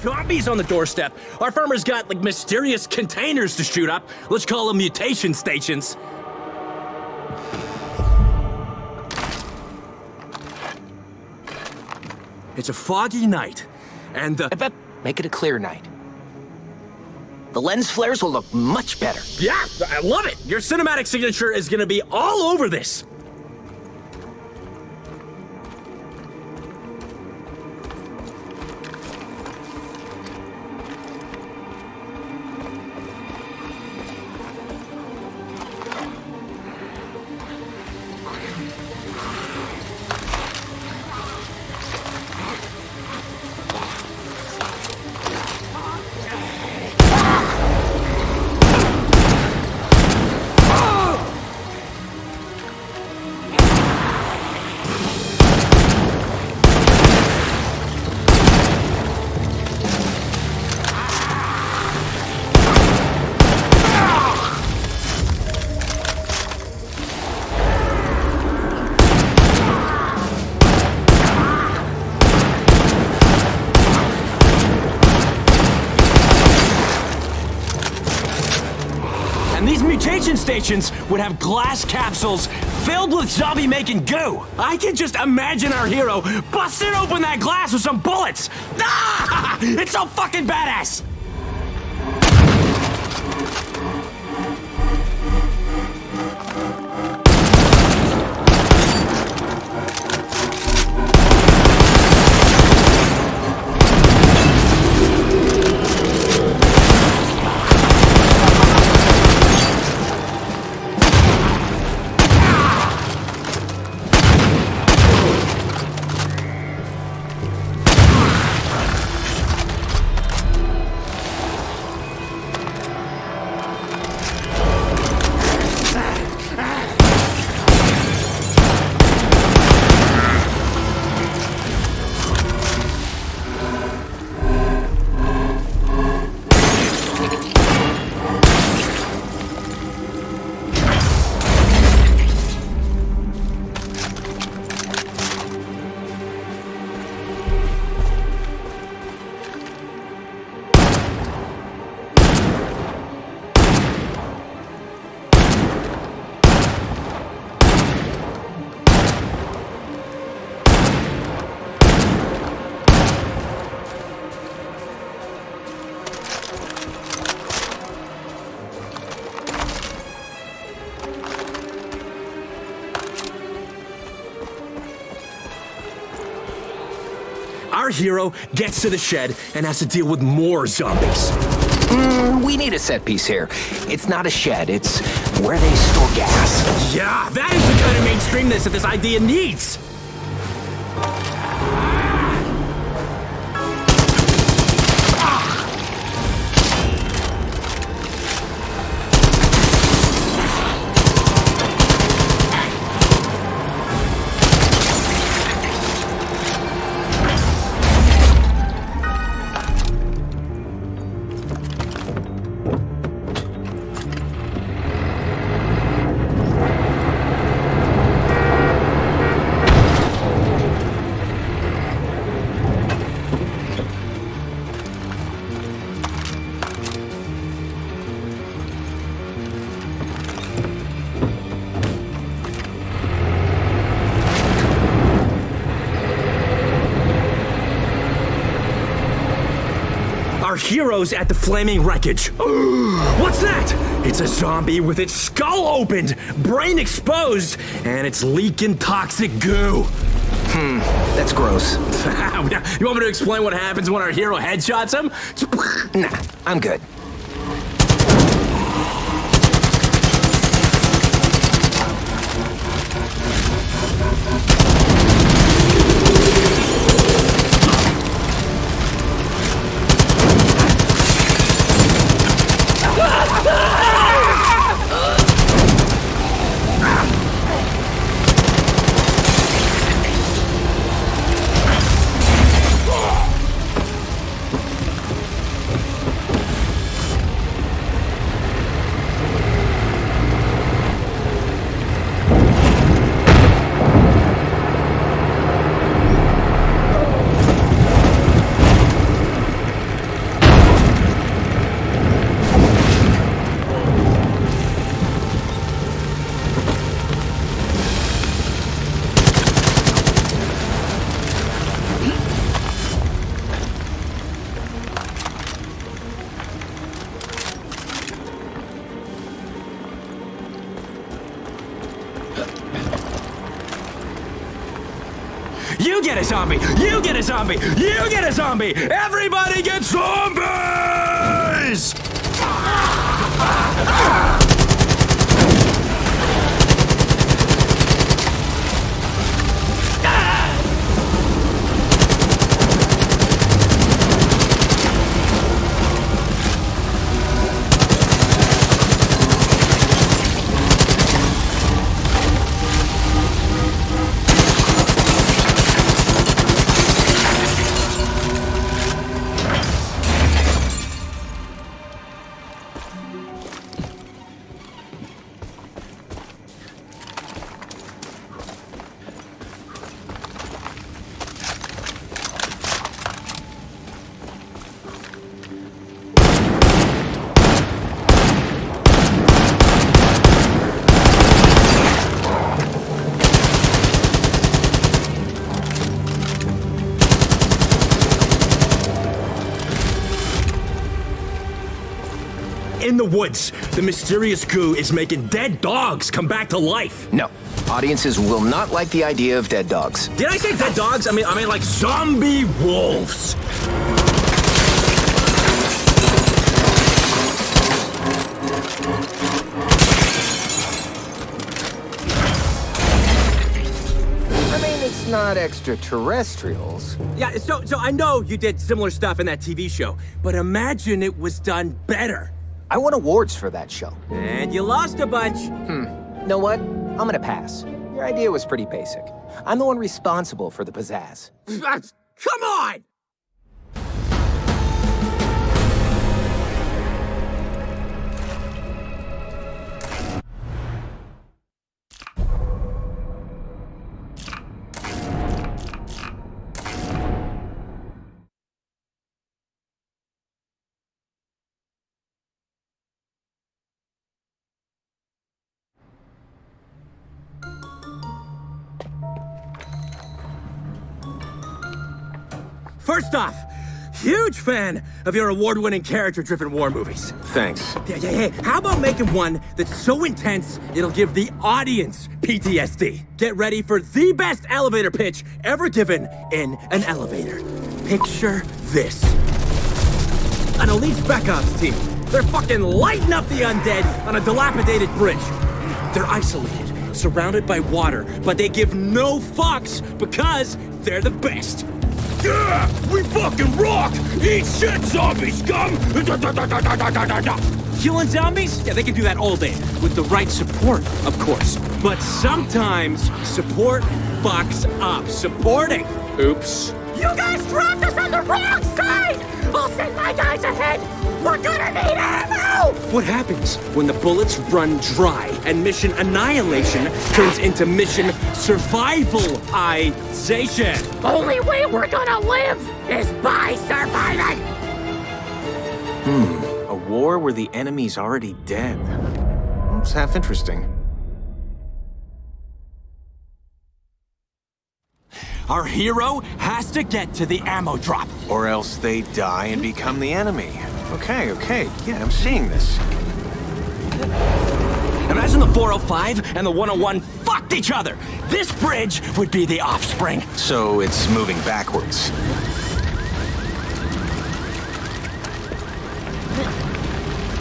zombies on the doorstep. Our farmer's got, like, mysterious containers to shoot up. Let's call them mutation stations. It's a foggy night, and I bet make it a clear night. The lens flares will look much better. Yeah, I love it! Your cinematic signature is gonna be all over this! And these mutation stations would have glass capsules filled with zombie-making goo. I can just imagine our hero busting open that glass with some bullets. Ah! It's so fucking badass! Our hero gets to the shed and has to deal with more zombies. We need a set piece here. It's not a shed, it's where they store gas. Yeah, that is the kind of mainstreamness that this idea needs. Our hero's at the flaming wreckage. What's that? It's a zombie with its skull opened, brain exposed, and it's leaking toxic goo. That's gross. You want me to explain what happens when our hero headshots him? Nah, I'm good. get a zombie! You get a zombie! You get a zombie! Everybody gets zombies! In the woods, the mysterious goo is making dead dogs come back to life. No. Audiences will not like the idea of dead dogs. Did I say dead dogs? I mean like zombie wolves. I mean, it's not extraterrestrials. Yeah, so I know you did similar stuff in that TV show, but imagine it was done better. I won awards for that show. And you lost a bunch. Know what? I'm gonna pass. Your idea was pretty basic. I'm the one responsible for the pizzazz. Come on! First off, huge fan of your award-winning character-driven war movies. Thanks. Yeah. How about making one that's so intense it'll give the audience PTSD? Get ready for the best elevator pitch ever given in an elevator. Picture this. An elite spec ops team. They're fucking lighting up the undead on a dilapidated bridge. They're isolated, surrounded by water, but they give no fucks because they're the best. Yeah! We fucking rock! Eat shit, zombie scum! Killing zombies? Yeah, they can do that all day. With the right support, of course. But sometimes, support fucks up. Supporting. Oops. You guys dropped us on the wrong side! I'll send my guys ahead! We're gonna need ammo! What happens when the bullets run dry and mission annihilation turns into mission survivalization? Only way we're gonna live is by surviving! A war where the enemy's already dead. It's half interesting. Our hero has to get to the ammo drop. Or else they die and become the enemy. Okay. Yeah, I'm seeing this. Imagine the 405 and the 101 fucked each other. This bridge would be the offspring. So it's moving backwards.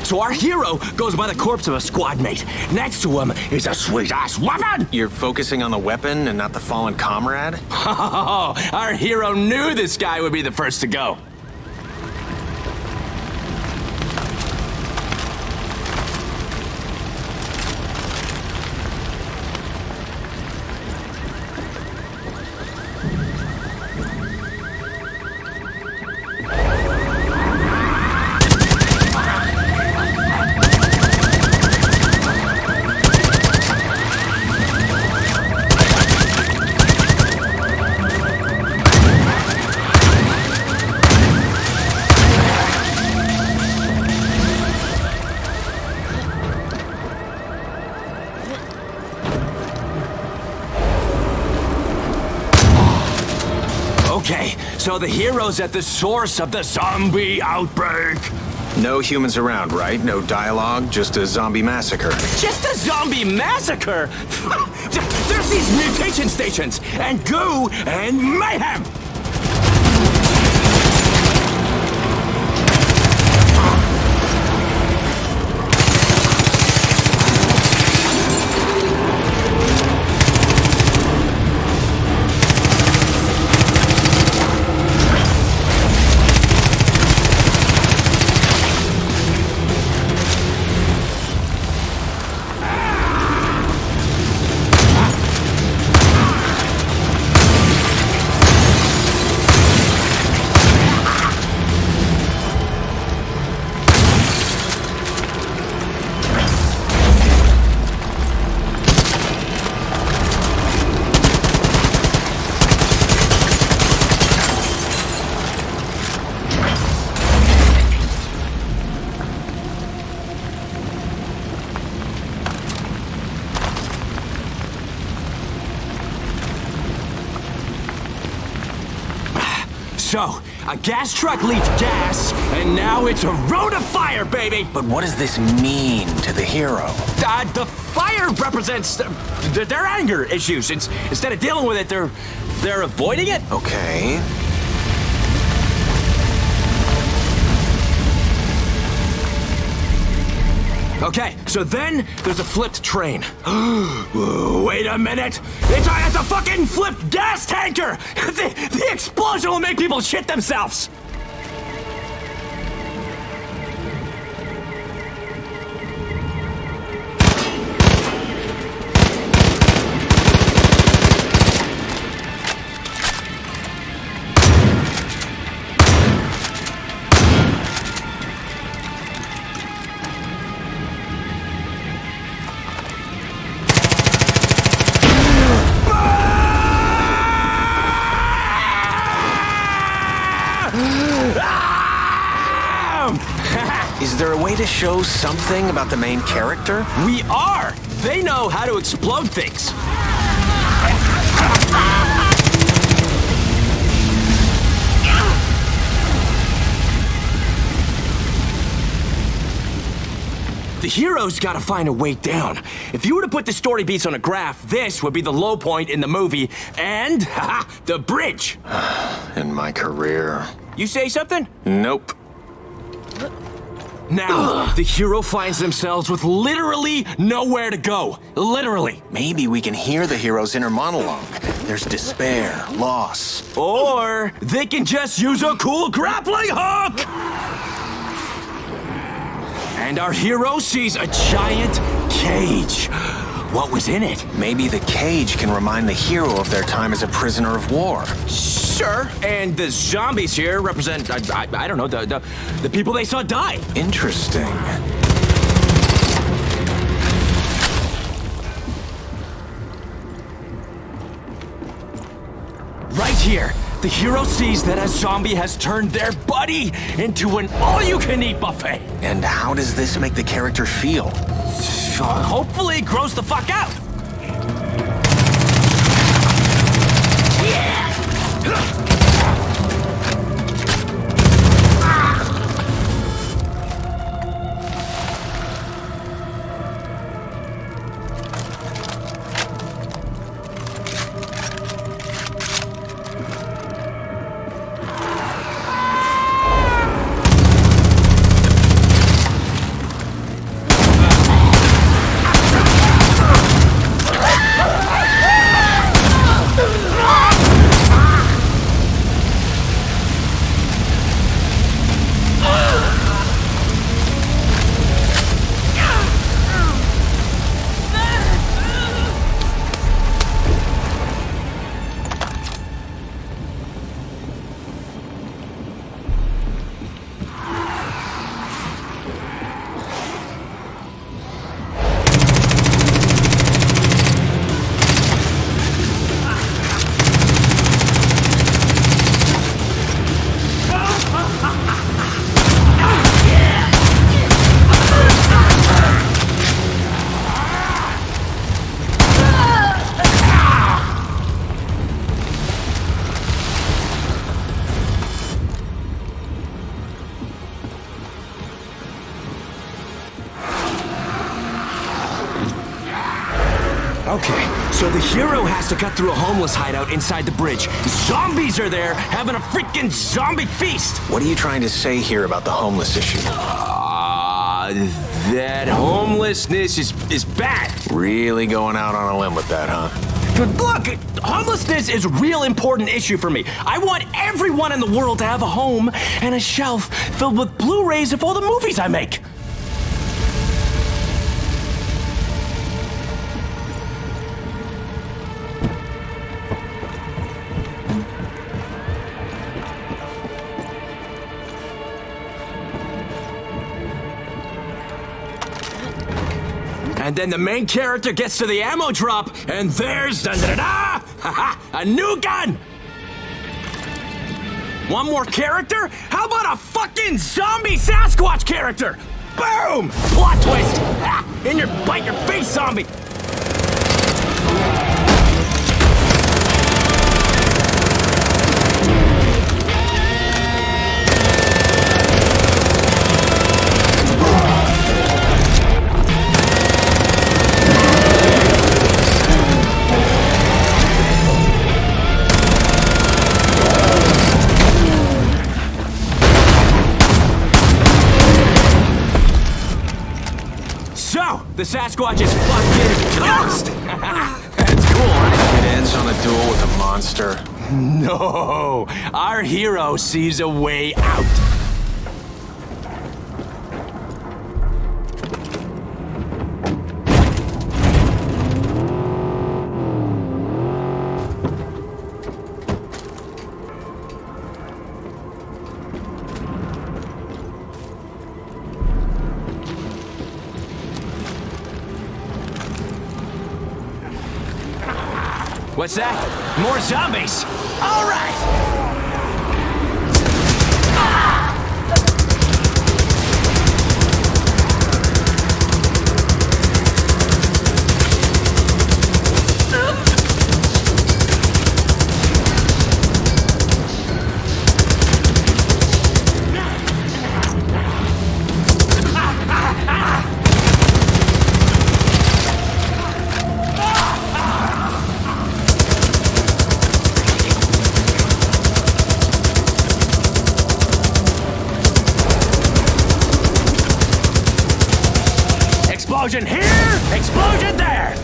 So our hero goes by the corpse of a squad mate. Next to him is a sweet-ass weapon! You're focusing on the weapon and not the fallen comrade? Oh, our hero knew this guy would be the first to go. Okay, so the hero's at the source of the zombie outbreak. No humans around, right? No dialogue, just a zombie massacre. Just a zombie massacre? There's these mutation stations, and goo, and mayhem! So, a gas truck leaked gas, and now it's a road of fire, baby! But what does this mean to the hero? The fire represents their anger issues. Instead of dealing with it, they're avoiding it. Okay. Okay, so then there's a flipped train. Wait a minute! It's a fucking flipped gas tanker! The explosion will make people shit themselves! Is there a way to show something about the main character? We are! They know how to explode things! The hero's gotta find a way down. If you were to put the story beats on a graph, this would be the low point in the movie, and, haha, the bridge! In my career. You say something? Nope. Now, the hero finds themselves with literally nowhere to go. Literally. Maybe we can hear the hero's inner monologue. There's despair, loss. Or they can just use a cool grappling hook! And our hero sees a giant cage. What was in it? Maybe the cage can remind the hero of their time as a prisoner of war. Sure, and the zombies here represent, I don't know, the people they saw die. Interesting. Right here, the hero sees that a zombie has turned their buddy into an all-you-can-eat buffet. And how does this make the character feel? Hopefully it grows the fuck out. Okay, So the hero has to cut through a homeless hideout inside the bridge. Zombies are there having a freaking zombie feast! What are you trying to say here about the homeless issue? That homelessness is bad. Really going out on a limb with that, huh? But look, homelessness is a real important issue for me. I want everyone in the world to have a home and a shelf filled with Blu-rays of all the movies I make. And then the main character gets to the ammo drop, and there's da-da-da-da! A new gun! One more character? How about a fucking zombie Sasquatch character? Boom! Plot twist! In your bite your face, zombie! The Sasquatch is fucking toast! That's cool, right? It ends on a duel with a monster. No! Our hero sees a way out. What's that? More zombies! All right! Explosion here! Explosion there!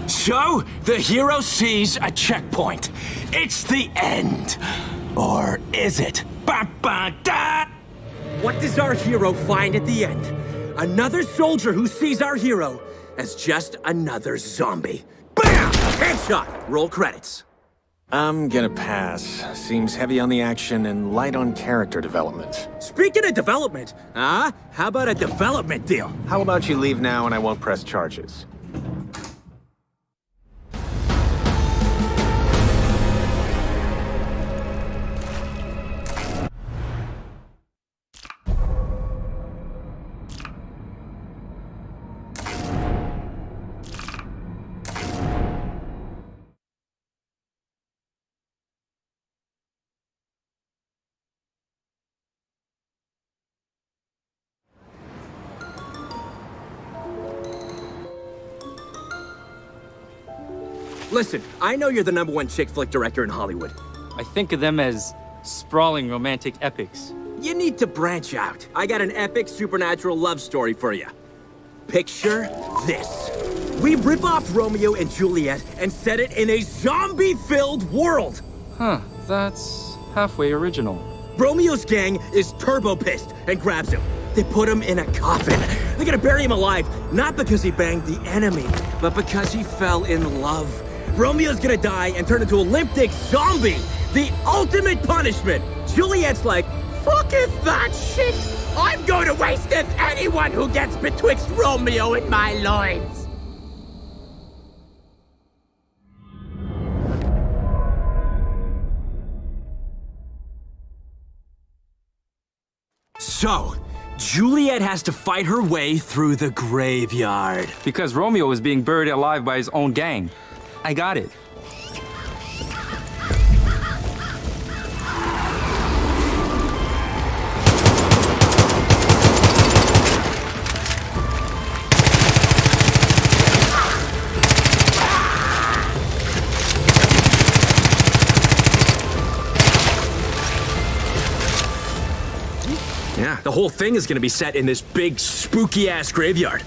So, the hero sees a checkpoint. It's the end. Or is it? Ba-ba-da! What does our hero find at the end? Another soldier who sees our hero as just another zombie. Bam! Headshot! Roll credits. I'm gonna pass. Seems heavy on the action and light on character development. Speaking of development, how about a development deal? How about you leave now and I won't press charges? Listen, I know you're the #1 chick flick director in Hollywood. I think of them as sprawling romantic epics. You need to branch out. I got an epic supernatural love story for you. Picture this. We rip off Romeo and Juliet and set it in a zombie-filled world. Huh, that's halfway original. Romeo's gang is turbo pissed and grabs him. They put him in a coffin. They're gonna bury him alive, not because he banged the enemy, but because he fell in love. Romeo's gonna die and turn into a limp dick zombie. The ultimate punishment. Juliet's like, Fucketh that shit! I'm going to wasteth anyone who gets betwixt Romeo and my loins! so, Juliet has to fight her way through the graveyard. Because Romeo is being buried alive by his own gang. I got it. Yeah, the whole thing is gonna be set in this big, spooky-ass graveyard.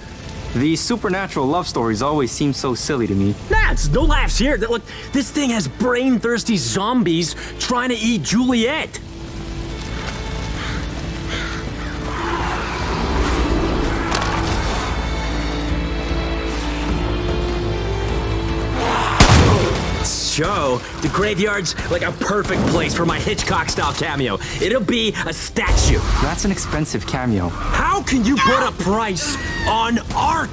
These supernatural love stories always seem so silly to me. Nah, it's no laughs here. Look, this thing has brain-thirsty zombies trying to eat Juliet. So, the graveyard's like a perfect place for my Hitchcock-style cameo. It'll be a statue. That's an expensive cameo. How can you put a price on art?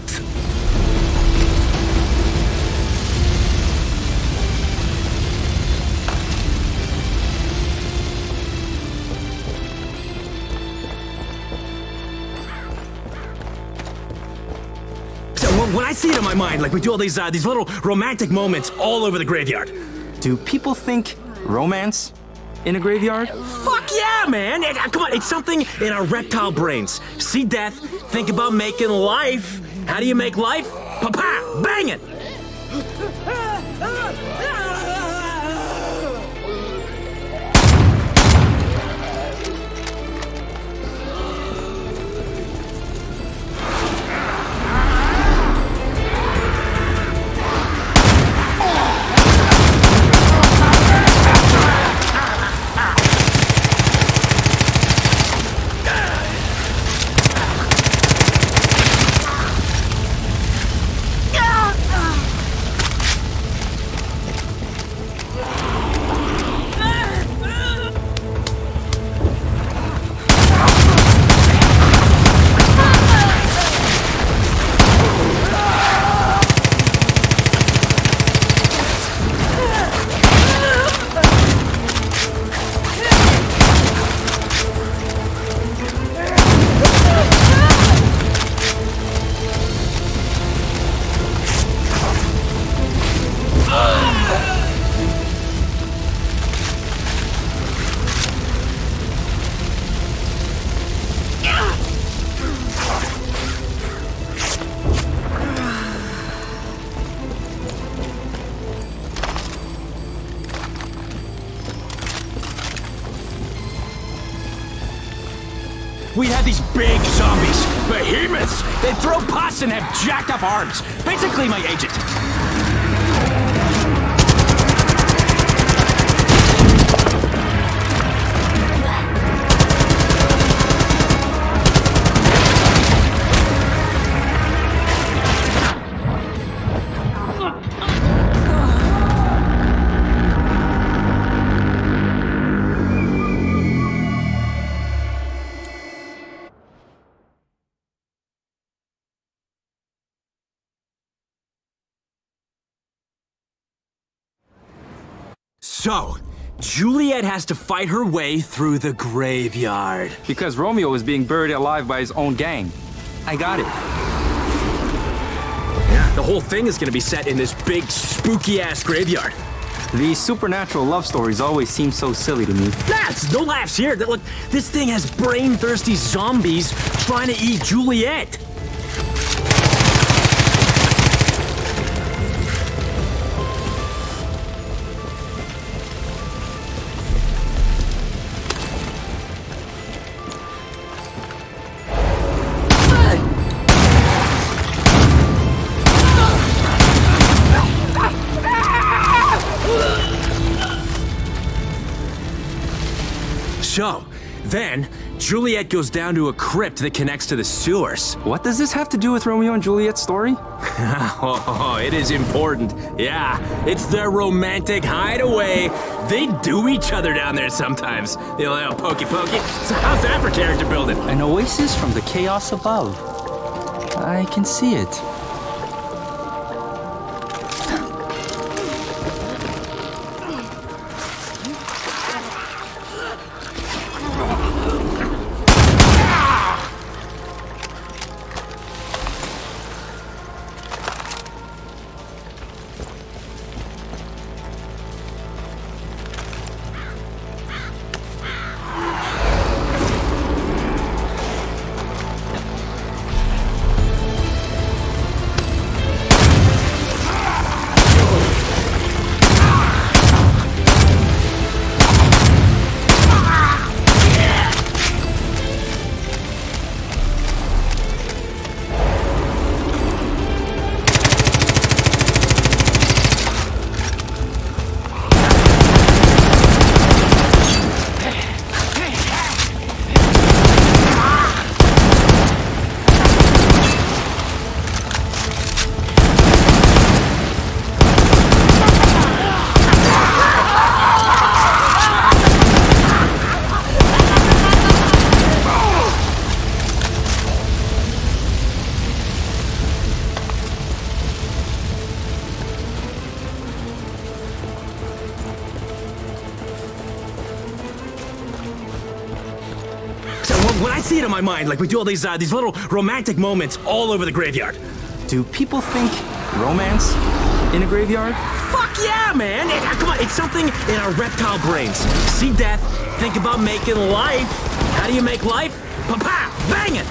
When I see it in my mind, like we do all these little romantic moments all over the graveyard. Do people think romance in a graveyard? Fuck yeah, man! Come on, it's something in our reptile brains. See death, think about making life. How do you make life? Pa-pa! Bang it! We had these big zombies, behemoths. They'd throw pus and have jacked up arms. Basically my agent. So, Juliet has to fight her way through the graveyard. Because Romeo is being buried alive by his own gang. I got it. Yeah, the whole thing is gonna be set in this big, spooky-ass graveyard. These supernatural love stories always seem so silly to me. Nah, it's no laughs here. Look, this thing has brain-thirsty zombies trying to eat Juliet. So, then, Juliet goes down to a crypt that connects to the sewers. What does this have to do with Romeo and Juliet's story? Oh, it is important. Yeah, it's their romantic hideaway. They do each other down there sometimes. You know, pokey pokey. So how's that for character building? An oasis from the chaos above. I can see it. When I see it in my mind, like we do all these little romantic moments all over the graveyard. Do people think romance in a graveyard? Fuck yeah, man! Come on, it's something in our reptile brains. See death, think about making life. How do you make life? Pa-pow! Bang it!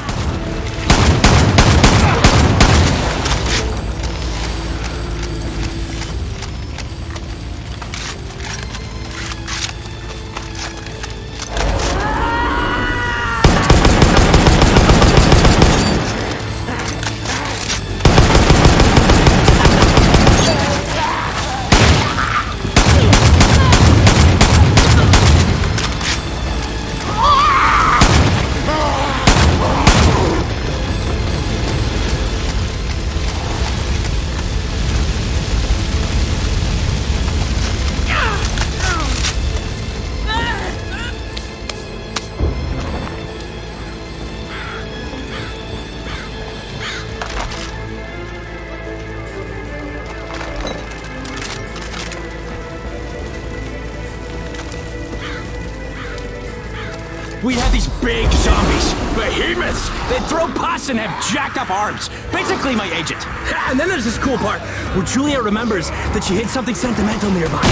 We have these big zombies, behemoths. They throw pus and have jacked up arms. Basically my agent. And then there's this cool part where Juliet remembers that she hid something sentimental nearby.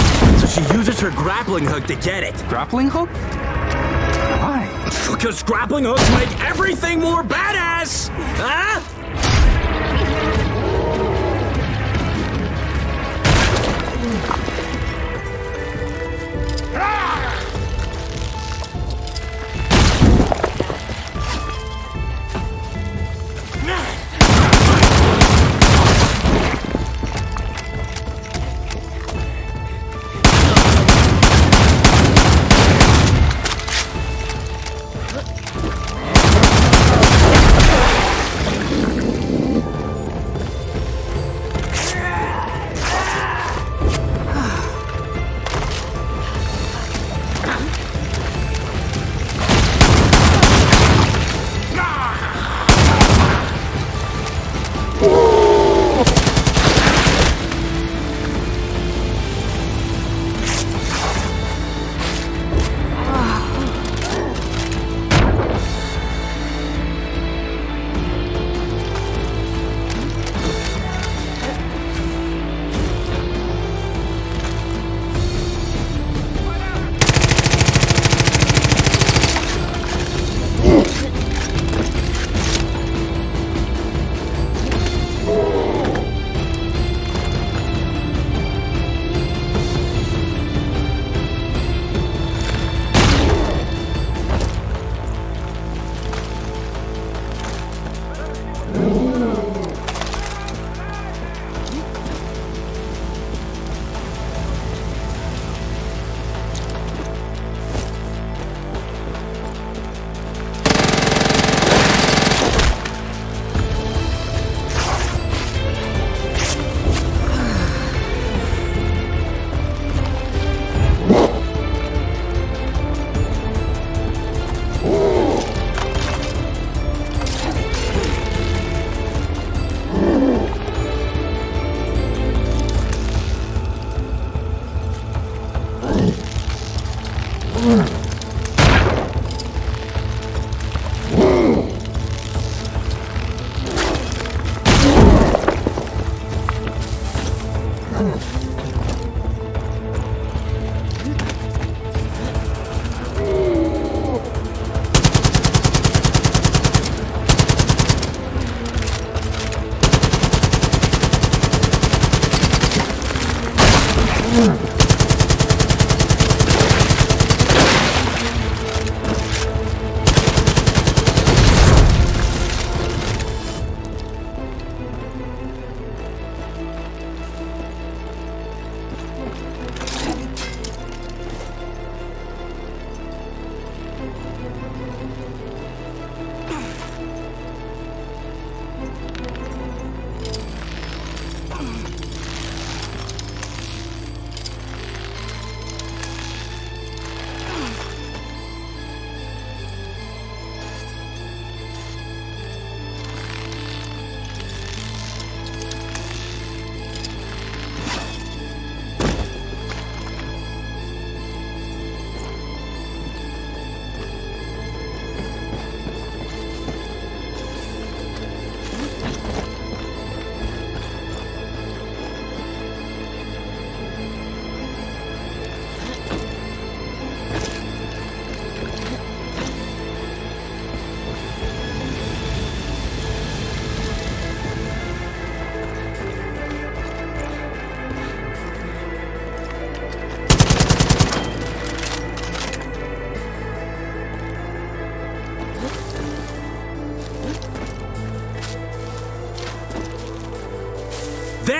So she uses her grappling hook to get it. Grappling hook? Why? Because grappling hooks make everything more badass! Huh?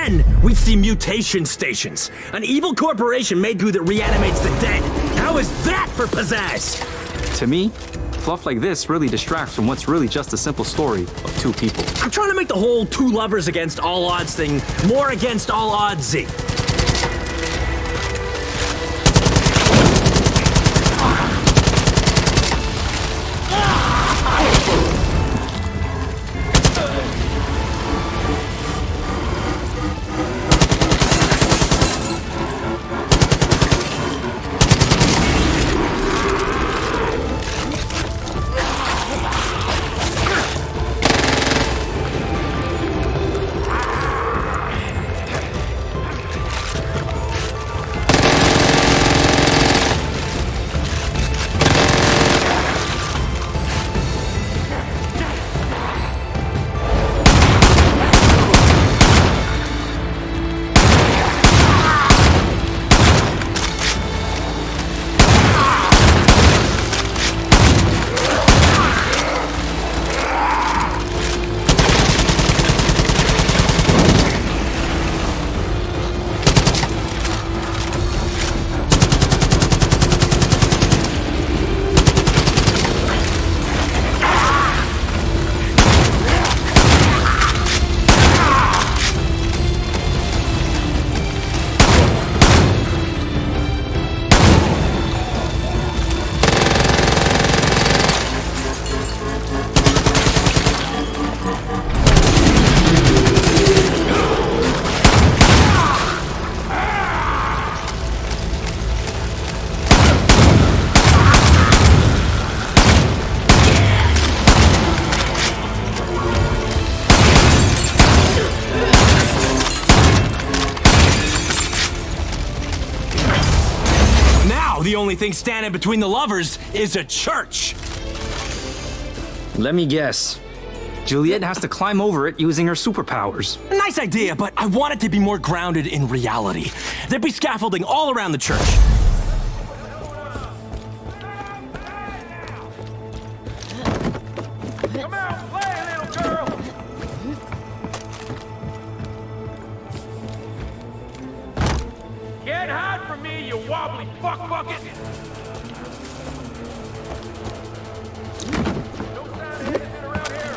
then we'd see mutation stations. An evil corporation made goo that reanimates the dead. How is that for pizzazz? To me, fluff like this really distracts from what's really just a simple story of two people. I'm trying to make the whole two lovers against all odds thing more against all oddsy. The only thing standing between the lovers is a church. Let me guess. Juliet has to climb over it using her superpowers. Nice idea, but I want it to be more grounded in reality. There'd be scaffolding all around the church. Come out, play, little girl! Get hide from me, you wobbly fuck bucket! No sign of anything around here.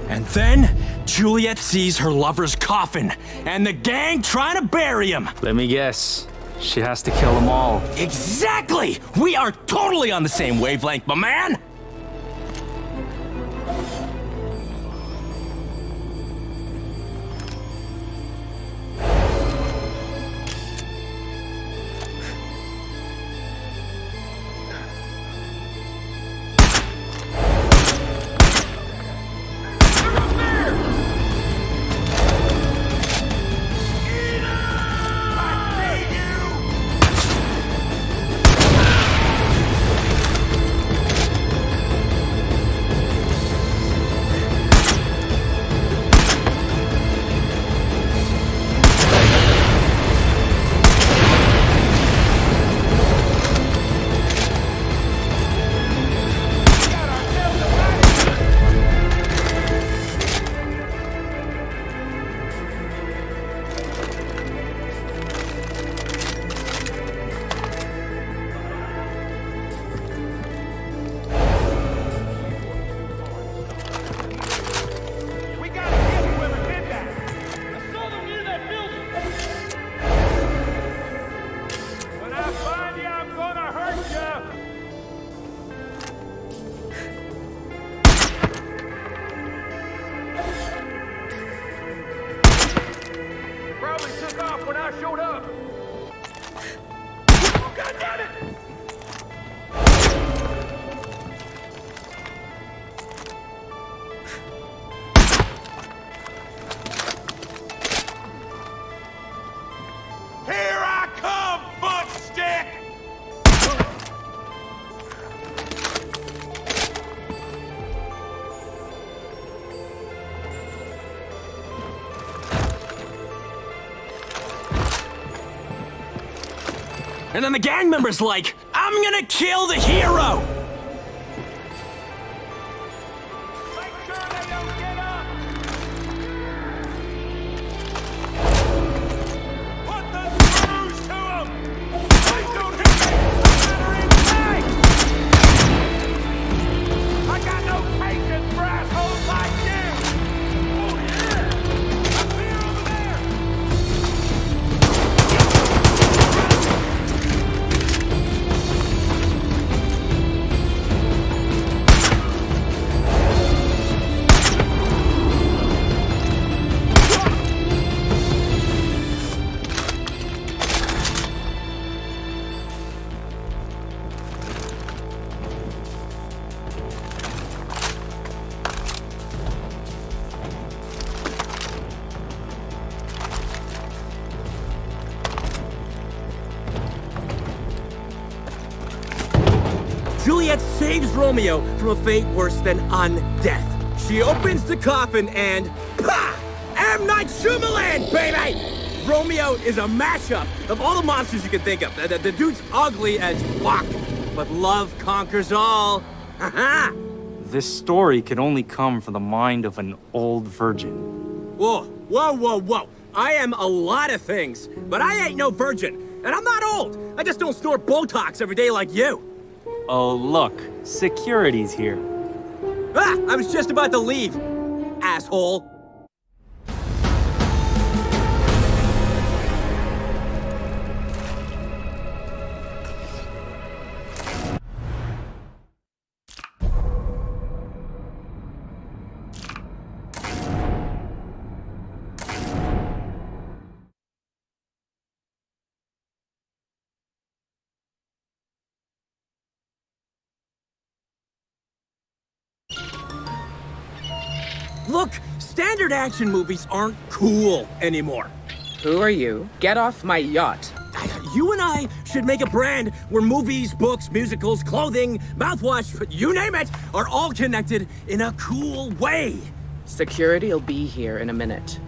And then, Juliet sees her lover's coffin, and the gang trying to bury him. Let me guess. She has to kill them all. Exactly! We are totally on the same wavelength, my man! When I showed up. Oh, God damn it! Here I come, butt stick! And then the gang member's like, I'm gonna kill the hero! Make sure they don't get up! Put the screws to them! Please don't hit me! Battery, I got no patience for assholes like you! Oh yeah! I see her over there! Juliet saves Romeo from a fate worse than undeath. She opens the coffin and... PAH! M. Night Shyamalan, baby! Romeo is a mashup of all the monsters you can think of. The dude's ugly as fuck, but love conquers all. Ha-ha! This story could only come from the mind of an old virgin. Whoa, whoa, whoa, whoa. I am a lot of things, but I ain't no virgin. And I'm not old. I just don't snort Botox every day like you. Oh, look. Security's here. Ah, I was just about to leave, asshole. Look, standard action movies aren't cool anymore. Who are you? Get off my yacht. You and I should make a brand where movies, books, musicals, clothing, mouthwash, you name it, are all connected in a cool way. Security'll be here in a minute.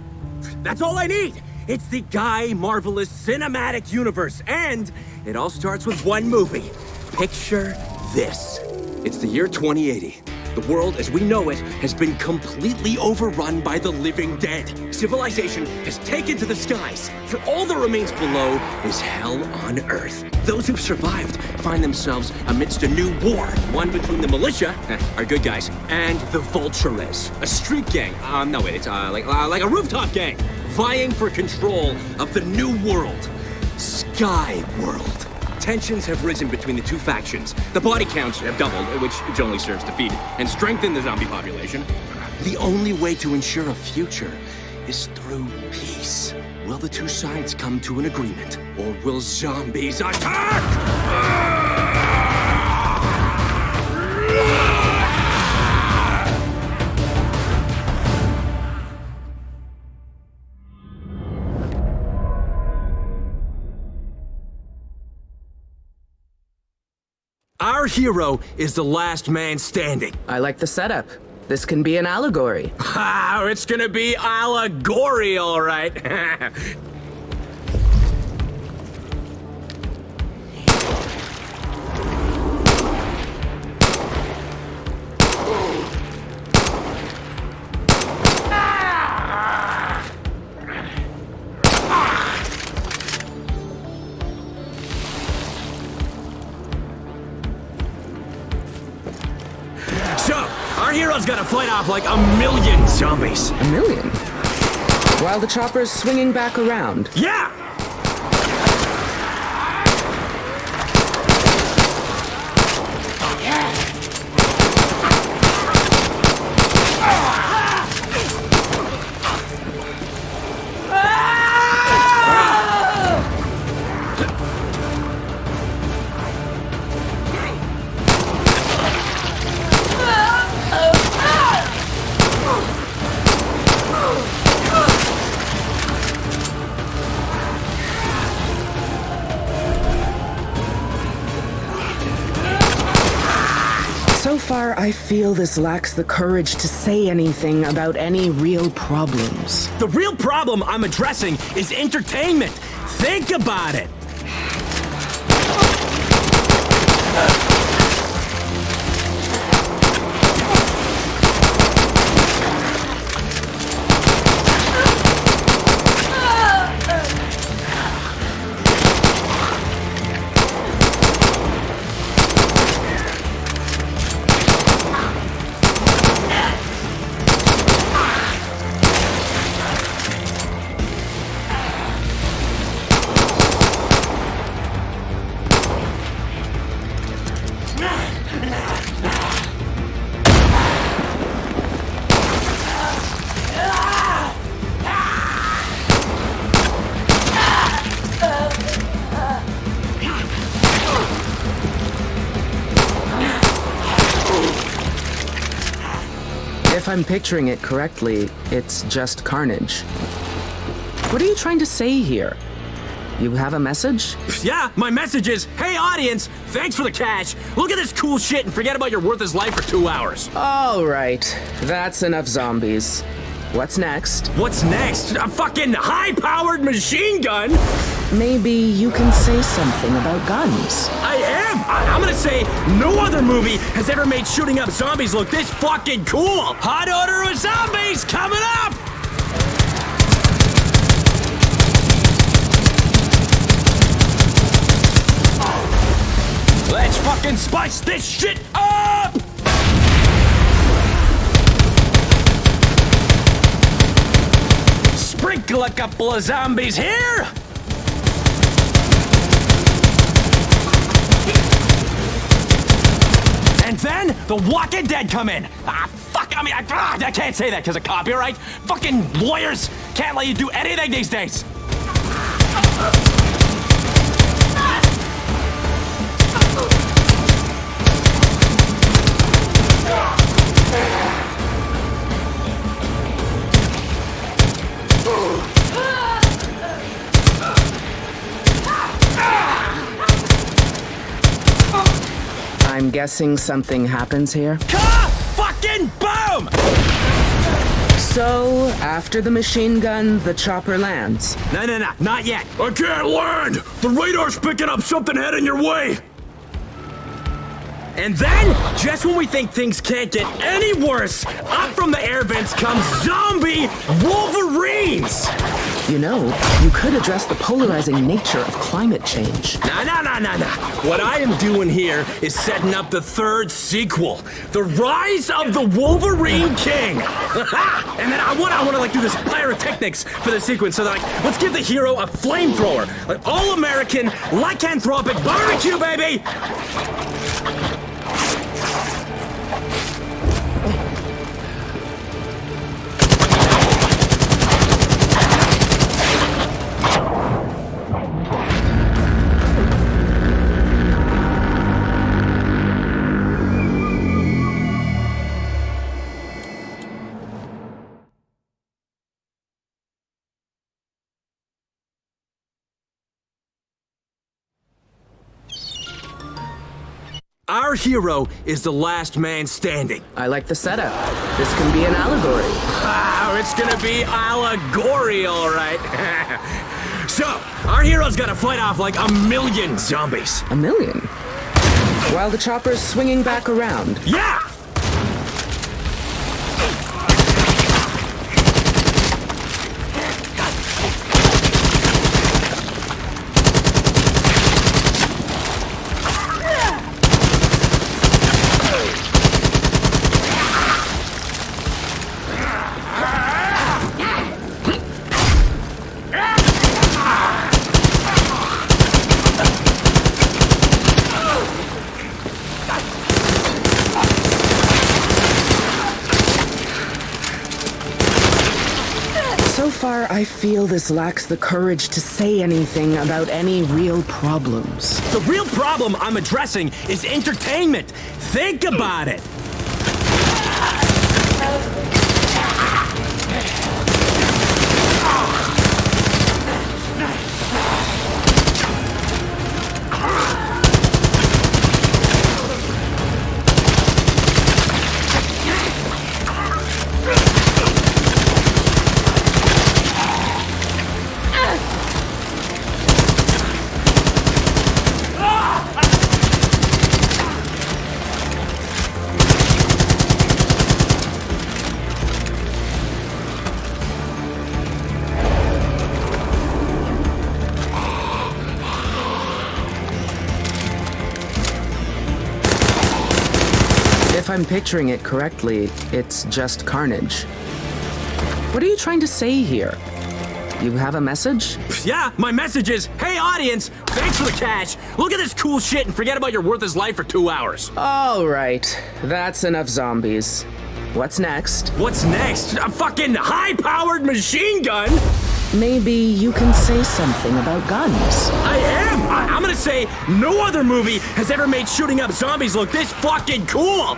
That's all I need. It's the Guy Marvelous Cinematic Universe, and it all starts with one movie. Picture this. It's the year 2080. The world as we know it has been completely overrun by the living dead. Civilization has taken to the skies. For all that remains below is hell on Earth. Those who've survived find themselves amidst a new war. One between the militia, our good guys, and the Vultures, a street gang. No wait, it's like a rooftop gang, vying for control of the new world, Sky World. Tensions have risen between the two factions. The body counts have doubled, which only serves to feed and strengthen the zombie population. The only way to ensure a future is through peace. Will the two sides come to an agreement, or will zombies attack? Our hero is the last man standing. I like the setup. This can be an allegory. Ah, it's gonna be allegory, all right. So, our hero's gotta fight off like a million zombies. A million? While the chopper's swinging back around. Yeah! So far, I feel this lacks the courage to say anything about any real problems. The real problem I'm addressing is entertainment. Think about it. If I'm picturing it correctly, it's just carnage. What are you trying to say here? You have a message? Yeah, my message is, hey audience, thanks for the cash. Look at this cool shit and forget about your worthless life for 2 hours. All right, that's enough zombies. What's next? What's next? A fucking high-powered machine gun? Maybe you can say something about guns. I am! I'm gonna say no other movie has ever made shooting up zombies look this fucking cool! Hot Order of Zombies coming up! Let's fucking spice this shit up! Sprinkle a couple of zombies here! And then the Walking Dead come in. Fuck, I mean, I can't say that because of copyright. Fucking lawyers can't let you do anything these days. I'm guessing something happens here. Fucking boom! So, after the machine gun, the chopper lands. No, not yet. I can't land! The radar's picking up something heading your way! And then, just when we think things can't get any worse, up from the air vents come zombie Wolverines! You know, you could address the polarizing nature of climate change. Nah. What I am doing here is setting up the third sequel, The Rise of the Wolverine King. And then I wanna like do this pyrotechnics for the sequence, so that like, let's give the hero a flamethrower, like all-American, lycanthropic barbecue, baby. Our hero is the last man standing. I like the setup. This can be an allegory. Oh, it's gonna be allegory, all right. So, our hero's gotta fight off like 1,000,000 zombies. 1,000,000? While the chopper's swinging back around. Yeah! So far, I feel this lacks the courage to say anything about any real problems. The real problem I'm addressing is entertainment. Think about it. If I'm picturing it correctly, it's just carnage. What are you trying to say here? You have a message? Yeah, my message is, hey audience, thanks for the cash. Look at this cool shit and forget about your worthless life for 2 hours. All right, that's enough zombies. What's next? What's next? A fucking high-powered machine gun? Maybe you can say something about guns. I am! I'm gonna say no other movie has ever made shooting up zombies look this fucking cool!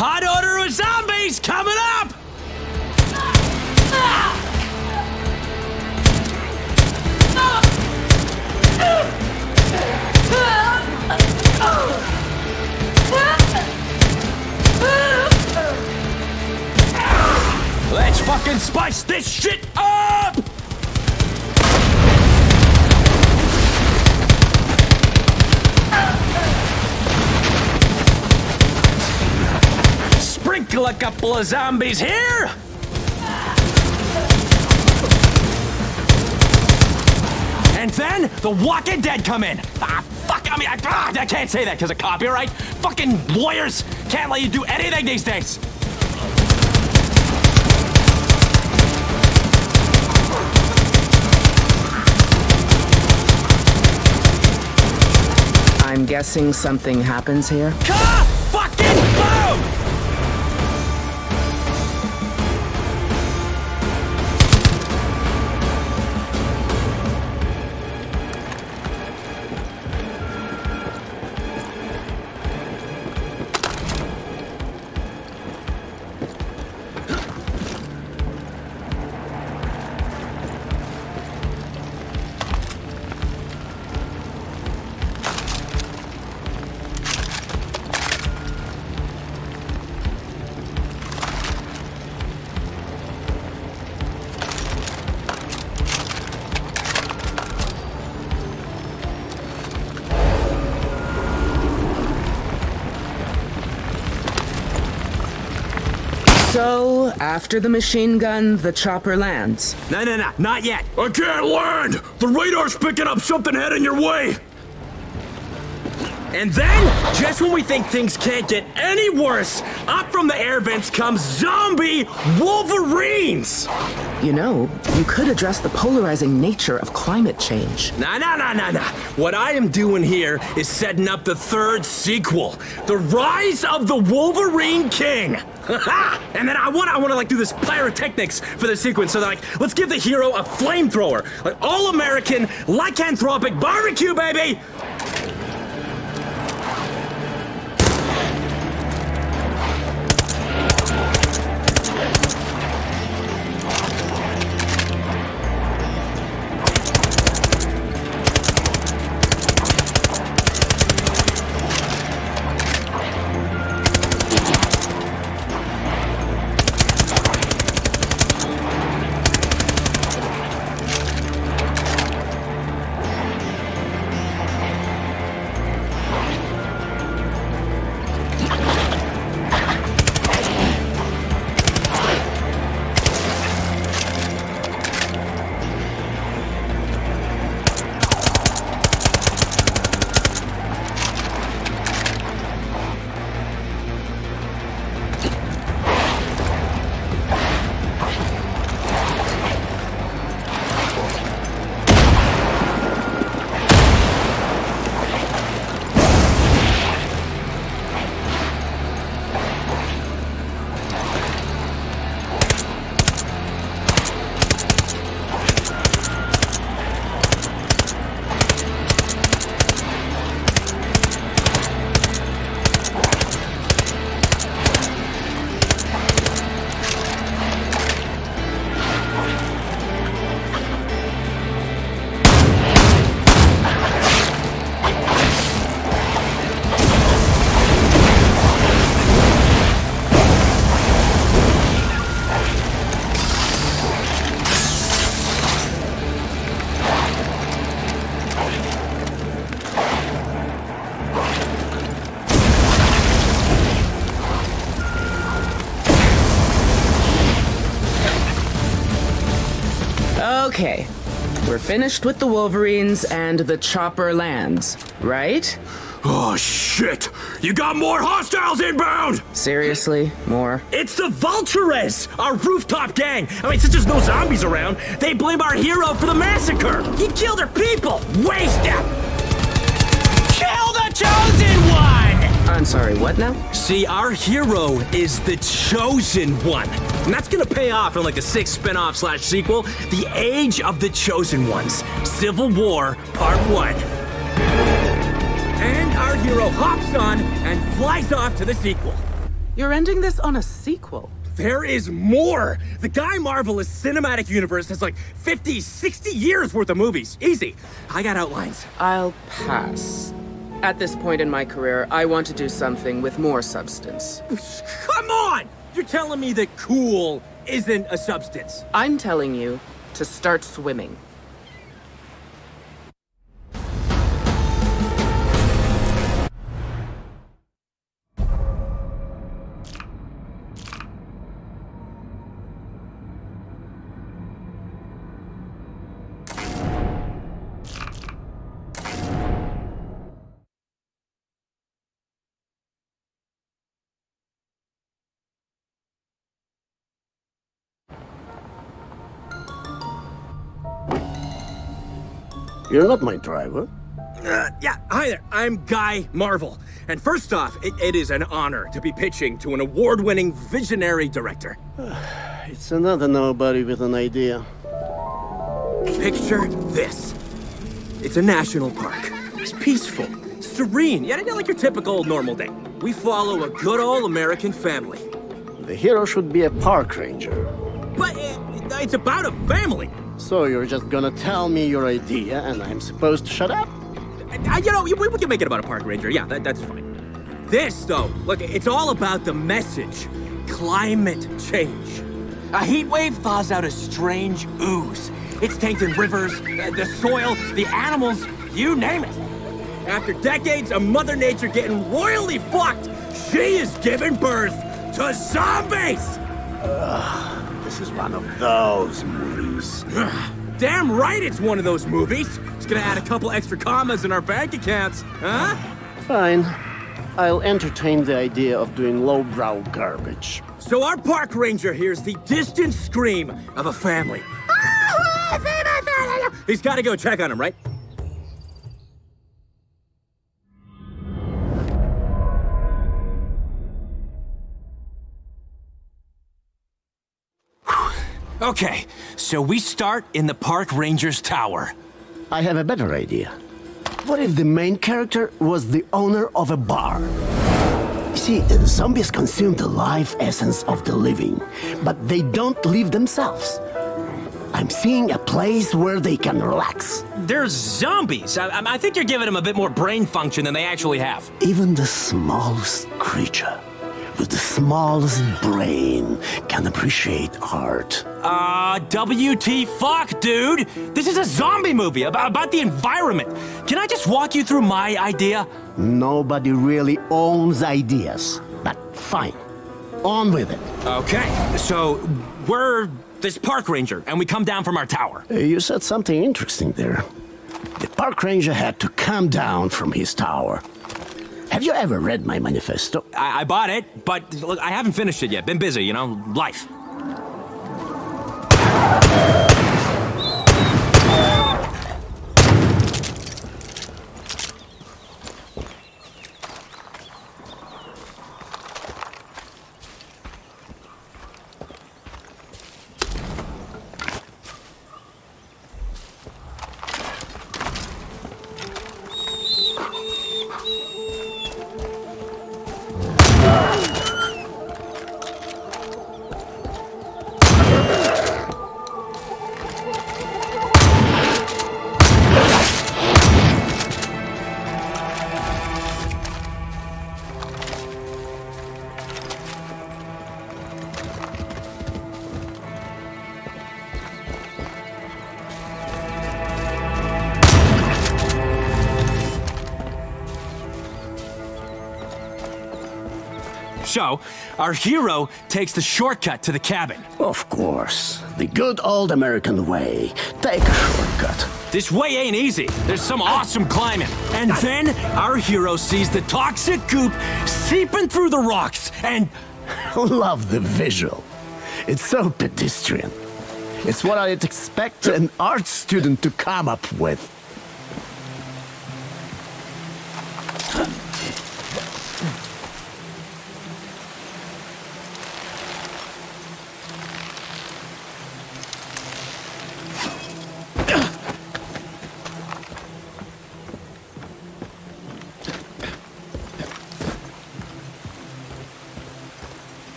Hot odor of zombies coming up! Let's fucking spice this shit up! Sprinkle a couple of zombies here! And then the Walking Dead come in. Ah, fuck, I can't say that because of copyright. Fucking lawyers can't let you do anything these days. I'm guessing something happens here. Fucking boom! So, after the machine gun, the chopper lands. No, not yet. I can't land! The radar's picking up something heading your way! And then, just when we think things can't get any worse, up from the air vents comes zombie Wolverines! You know, you could address the polarizing nature of climate change. Nah. What I am doing here is setting up the third sequel, The Rise of the Wolverine King. And then I wanna like do this pyrotechnics for the sequence, so that like, let's give the hero a flamethrower. Like all-American, lycanthropic barbecue, baby! Okay, We're finished with the Wolverines and the Chopper lands, right? Oh, shit! You got more hostiles inbound! Seriously? More? It's the Vultures! Our rooftop gang! I mean, since there's no zombies around, they blame our hero for the massacre! He killed their people! Waste him! Kill the Chosen One! I'm sorry, what now? See, our hero is the Chosen One. And that's gonna pay off in like a 6th spin-off / sequel, The Age of the Chosen Ones, Civil War Part 1. And our hero hops on and flies off to the sequel. You're ending this on a sequel. There is more! The Guy Marvelous Cinematic Universe has like 50, 60 years worth of movies. Easy. I got outlines. I'll pass. At this point in my career, I want to do something with more substance. Come on! You're telling me that cool isn't a substance. I'm telling you to start swimming. You're not my driver. Yeah, hi there. I'm Guy Marvel. And first off, it is an honor to be pitching to an award-winning visionary director. It's another nobody with an idea. Picture this. It's a national park. It's peaceful, serene, yet not like your typical normal day. We follow a good old American family. The hero should be a park ranger. But it's about a family. So you're just gonna tell me your idea and I'm supposed to shut up? You know, we can make it about a park ranger. Yeah, that's fine. This, though, look, it's all about the message. Climate change. A heat wave thaws out a strange ooze. It's tainting rivers, the soil, the animals, you name it. After decades of Mother Nature getting royally fucked, she is giving birth to zombies! This is one of those movies. Damn right it's one of those movies. It's gonna add a couple extra commas in our bank accounts, huh? Fine. I'll entertain the idea of doing lowbrow garbage. So our park ranger hears the distant scream of a family. He's gotta go check on him, right? Okay, so we start in the park ranger's tower. I have a better idea. What if the main character was the owner of a bar? See, zombies consume the life essence of the living, but they don't live themselves. I'm seeing a place where they can relax. They're zombies. I think you're giving them a bit more brain function than they actually have. Even the smallest creature with the smallest brain can appreciate art. WT fuck, dude! This is a zombie movie about the environment. Can I just walk you through my idea? Nobody really owns ideas, but fine. On with it. Okay, so we're this park ranger, and we come down from our tower. You said something interesting there. The park ranger had to come down from his tower. Have you ever read my manifesto? I bought it, but look, I haven't finished it yet. Been busy, you know, life. So, our hero takes the shortcut to the cabin. Of course. The good old American way. Take a shortcut. This way ain't easy. There's some awesome climbing. And then our hero sees the toxic goop seeping through the rocks and... Love the visual. It's so pedestrian. It's what I'd expect an art student to come up with.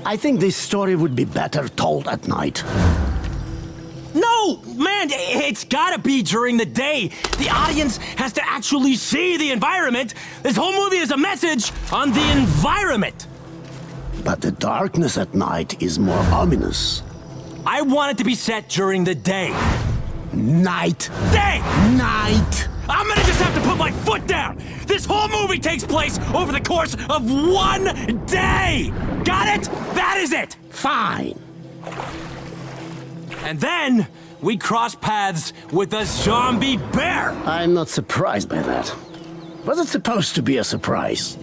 I think this story would be better told at night. No! Man, it's gotta be during the day. The audience has to actually see the environment. This whole movie is a message on the environment. But the darkness at night is more ominous. I want it to be set during the day. Night. Day! Night! I'm gonna just have to put my foot down! This whole movie takes place over the course of one day! Got it? That is it! Fine. And then, we cross paths with a zombie bear! I'm not surprised by that. Was it supposed to be a surprise?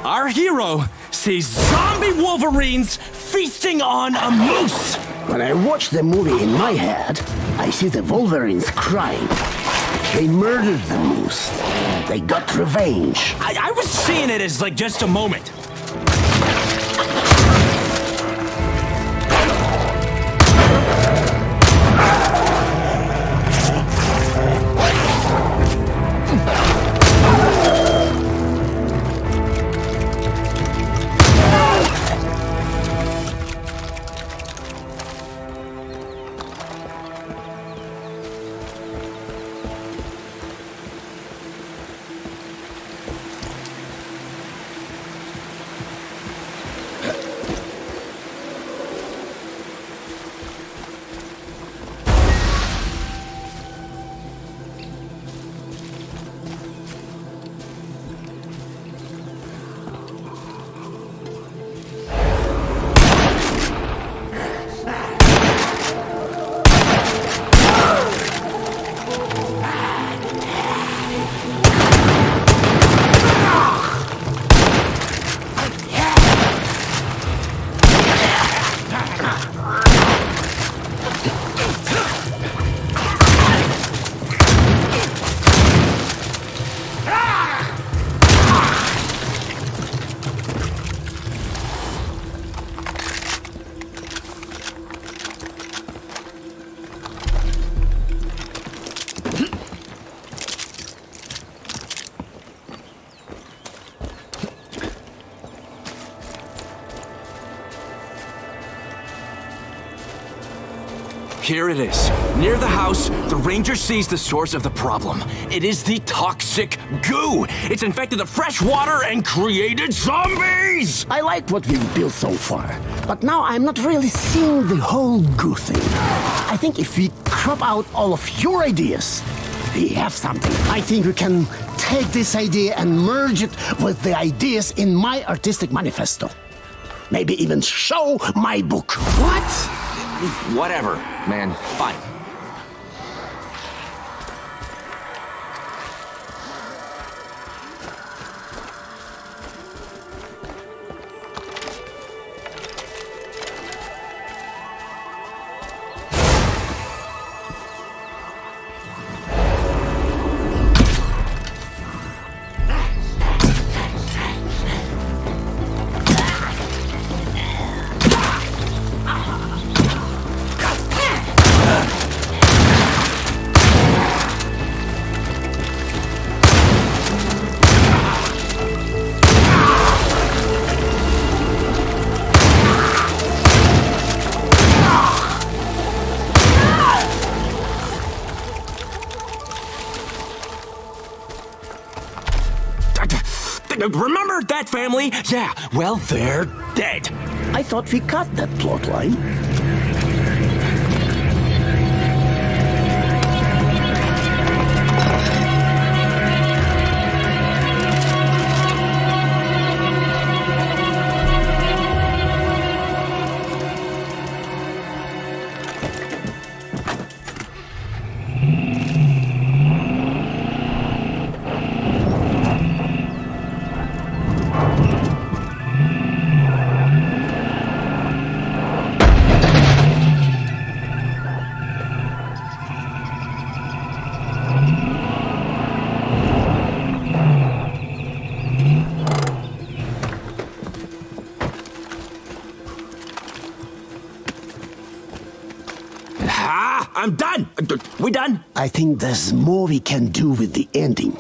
Our hero sees zombie wolverines feasting on a moose! When I watch the movie in my head, I see the Wolverines crying. They murdered the moose. They got revenge. I was seeing it as like just a moment. Here it is. Near the house, the ranger sees the source of the problem. It is the toxic goo. It's infected the fresh water and created zombies! I like what we've built so far, but now I'm not really seeing the whole goo thing. I think if we crop out all of your ideas, we have something. I think we can take this idea and merge it with the ideas in my artistic manifesto. Maybe even show my book. What? Whatever, man. Fine. Remember that family? Yeah, well, they're dead. I thought we cut that plotline. I'm done. We done? I think there's more we can do with the ending.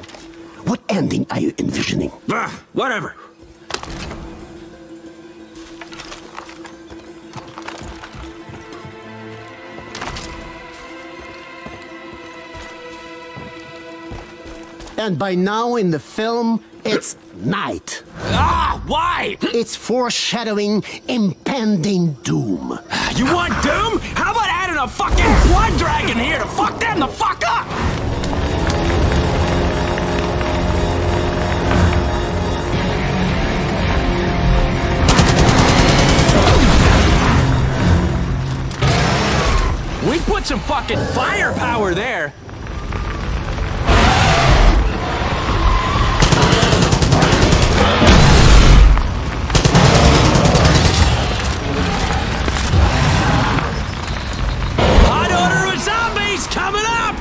What ending are you envisioning? Whatever. And by now in the film, it's night. Why? It's foreshadowing impending doom. You want doom? How about adding a fucking blood dragon here to fuck them the fuck up? We put some fucking firepower there. Coming up!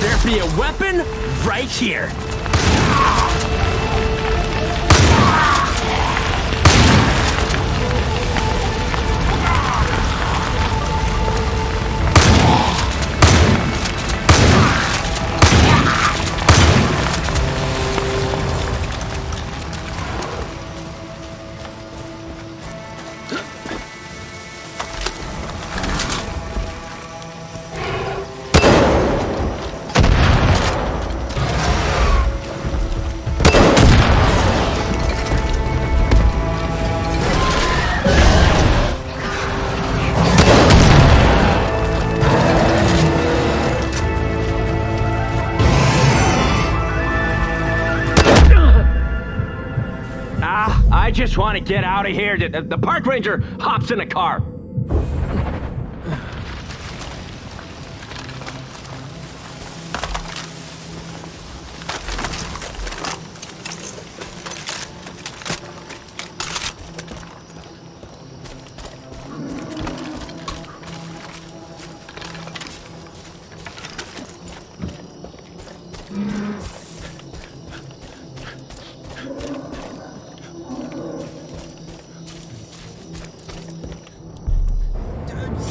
There be a weapon right here. I just want to get out of here. The park ranger hops in the car.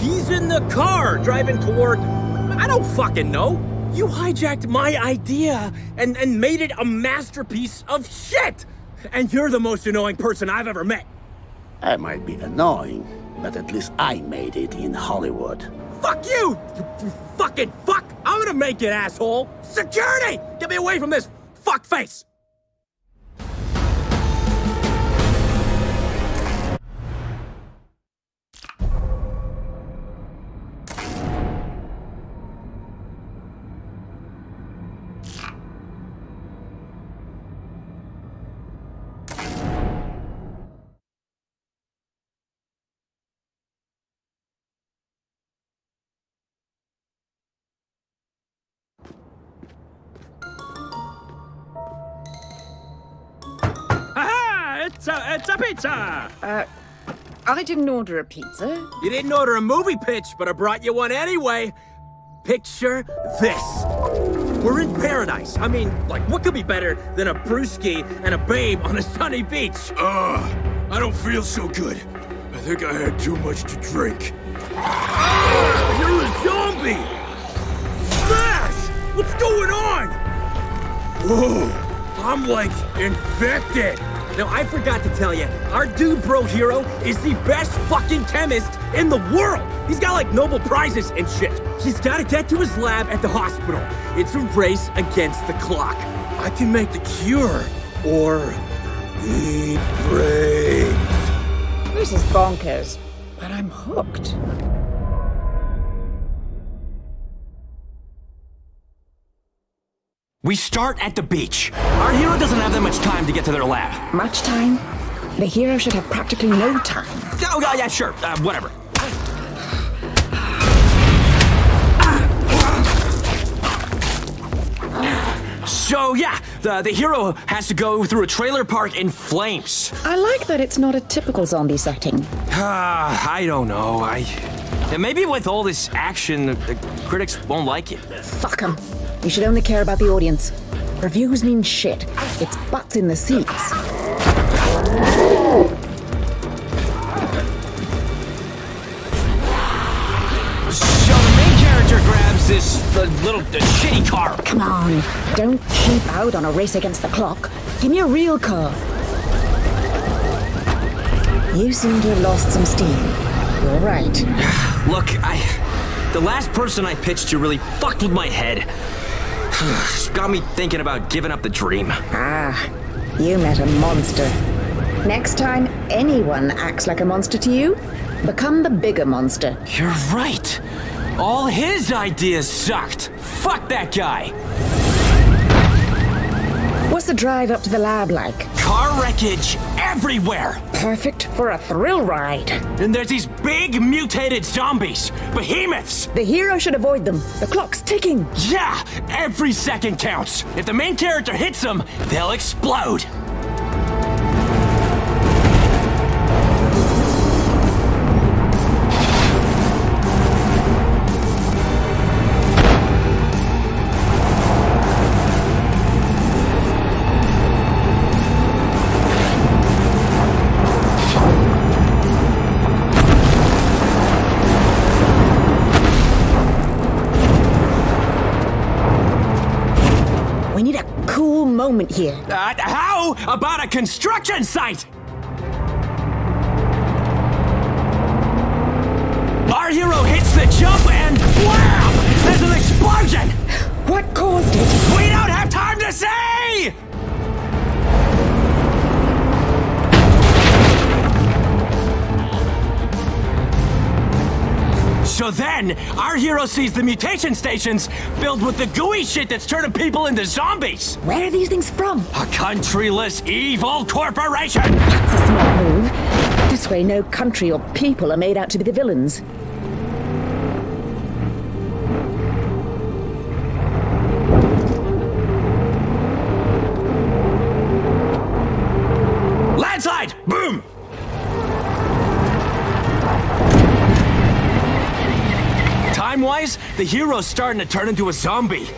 He's in the car driving toward... I don't fucking know. You hijacked my idea and made it a masterpiece of shit! And you're the most annoying person I've ever met. I might be annoying, but at least I made it in Hollywood. Fuck you! You fucking fuck! I'm gonna make it, asshole! Security! Get me away from this fuck face! It's a pizza! I didn't order a pizza. You didn't order a movie pitch, but I brought you one anyway. Picture this. We're in paradise. I mean, like, what could be better than a brewski and a babe on a sunny beach? I don't feel so good. I think I had too much to drink. You're a zombie! Smash! What's going on? Whoa, I'm like infected. Now, I forgot to tell you, our dude bro hero is the best fucking chemist in the world. He's got like Nobel Prizes and shit. He's got to get to his lab at the hospital. It's a race against the clock. I can make the cure or eat brains. This is bonkers, but I'm hooked. We start at the beach. Our hero doesn't have that much time to get to their lab. Much time? The hero should have practically no time. Oh, yeah, sure. Whatever. So, yeah, the hero has to go through a trailer park in flames. I like that it's not a typical zombie setting. I don't know. Yeah, maybe with all this action, the critics won't like it. Fuck 'em. You should only care about the audience. Reviews mean shit. It's butts in the seats. So the main character grabs this little shitty car. Come on, don't cheap out on a race against the clock. Give me a real car. You seem to have lost some steam. You're right. Look, the last person I pitched to really fucked with my head. Got me thinking about giving up the dream. You met a monster. Next time anyone acts like a monster to you, become the bigger monster. You're right. All his ideas sucked. Fuck that guy. What's the drive up to the lab like? Car wreckage everywhere. Perfect for a thrill ride. And there's these big mutated zombies. Behemoths. The hero should avoid them. The clock's ticking. Yeah, every second counts. If the main character hits them, they'll explode. Moment here. How about a construction site? Our hero hits the jump and wham! There's an explosion! What caused it? We don't have time to say! So then, our hero sees the mutation stations filled with the gooey shit that's turning people into zombies. Where are these things from? A countryless evil corporation! That's a smart move. This way, no country or people are made out to be the villains. Landslide! Boom! Time-wise, the hero's starting to turn into a zombie.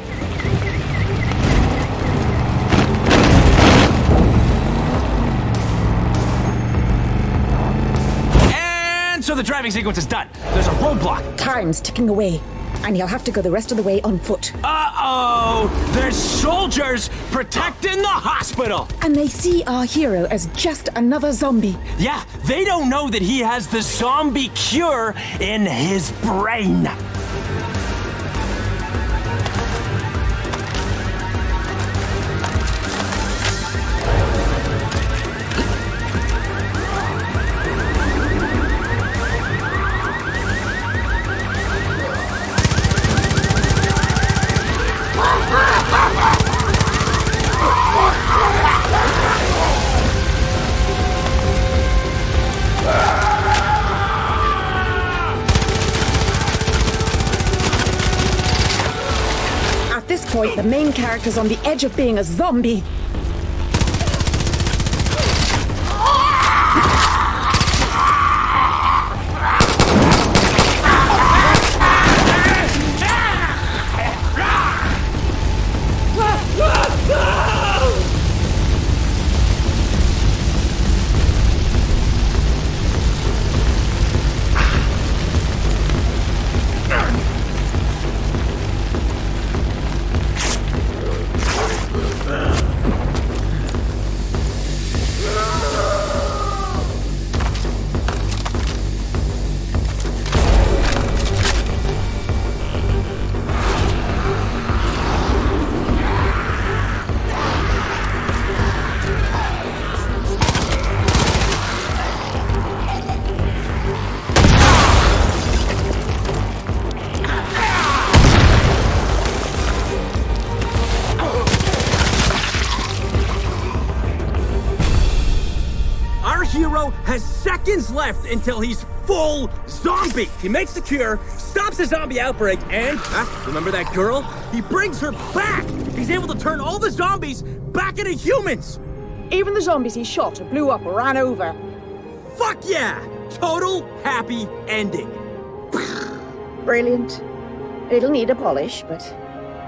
And so the driving sequence is done. There's a roadblock. Time's ticking away. and you'll have to go the rest of the way on foot. Uh-oh! There's soldiers protecting the hospital! And they see our hero as just another zombie. Yeah, they don't know that he has the zombie cure in his brain. At this point, the main character's on the edge of being a zombie. Hero has seconds left until he's full zombie. He makes the cure, stops the zombie outbreak, and, remember that girl? He brings her back. He's able to turn all the zombies back into humans. Even the zombies he shot or blew up or ran over. Fuck yeah! Total happy ending. Brilliant. It'll need a polish, but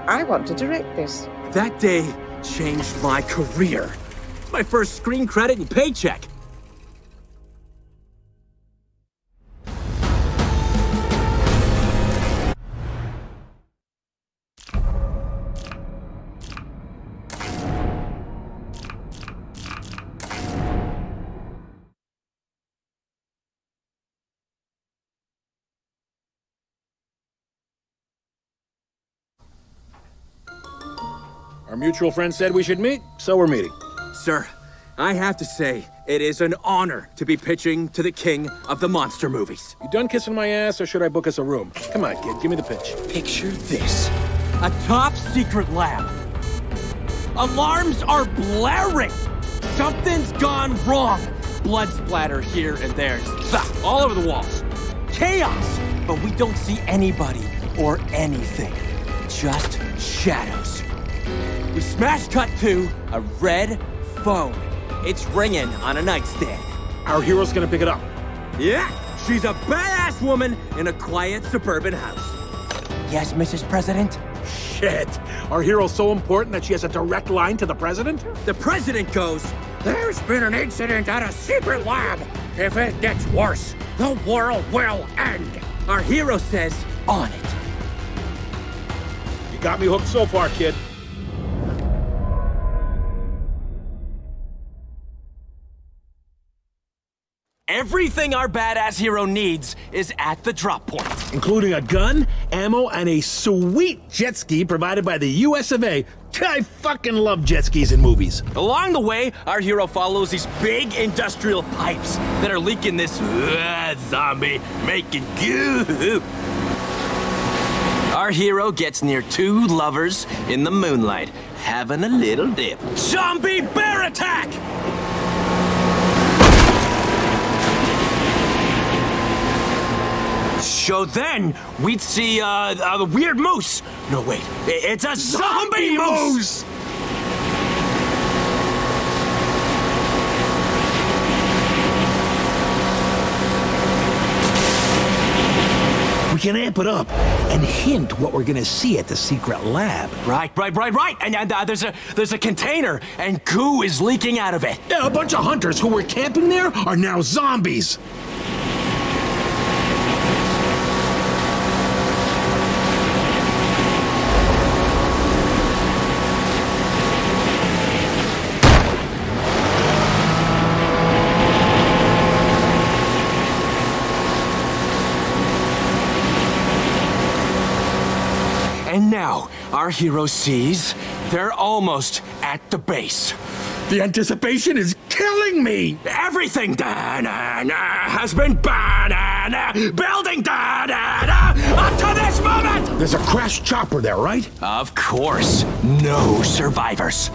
I want to direct this. That day changed my career. My first screen credit and paycheck. Our mutual friend said we should meet, so we're meeting. Sir, I have to say, it is an honor to be pitching to the king of the monster movies. You done kissing my ass, or should I book us a room? Come on, kid, give me the pitch. Picture this. A top secret lab. Alarms are blaring. Something's gone wrong. Blood splatter here and there. All over the walls. Chaos. But we don't see anybody or anything. Just shadows. We smash cut to a red phone. It's ringing on a nightstand. Our hero's gonna pick it up. Yeah, she's a badass woman in a quiet suburban house. Yes, Mrs. President? Shit. Our hero's so important that she has a direct line to the president? The president goes, "There's been an incident at a secret lab. If it gets worse, the world will end." Our hero says, "On it." You got me hooked so far, kid. Everything our badass hero needs is at the drop point. Including a gun, ammo, and a sweet jet ski provided by the US of A. I fucking love jet skis in movies. Along the way, our hero follows these big industrial pipes that are leaking this zombie making goo. Our hero gets near two lovers in the moonlight, having a little dip. Zombie bear attack! So then, we'd see, the weird moose. No, wait, it's a zombie moose! We can amp it up and hint what we're gonna see at the secret lab. Right. And there's a container, and goo is leaking out of it. Yeah, a bunch of hunters who were camping there are now zombies. And now, our hero sees they're almost at the base. The anticipation is killing me! Everything has been building up to this moment! There's a crashed chopper there, right? Of course. No survivors.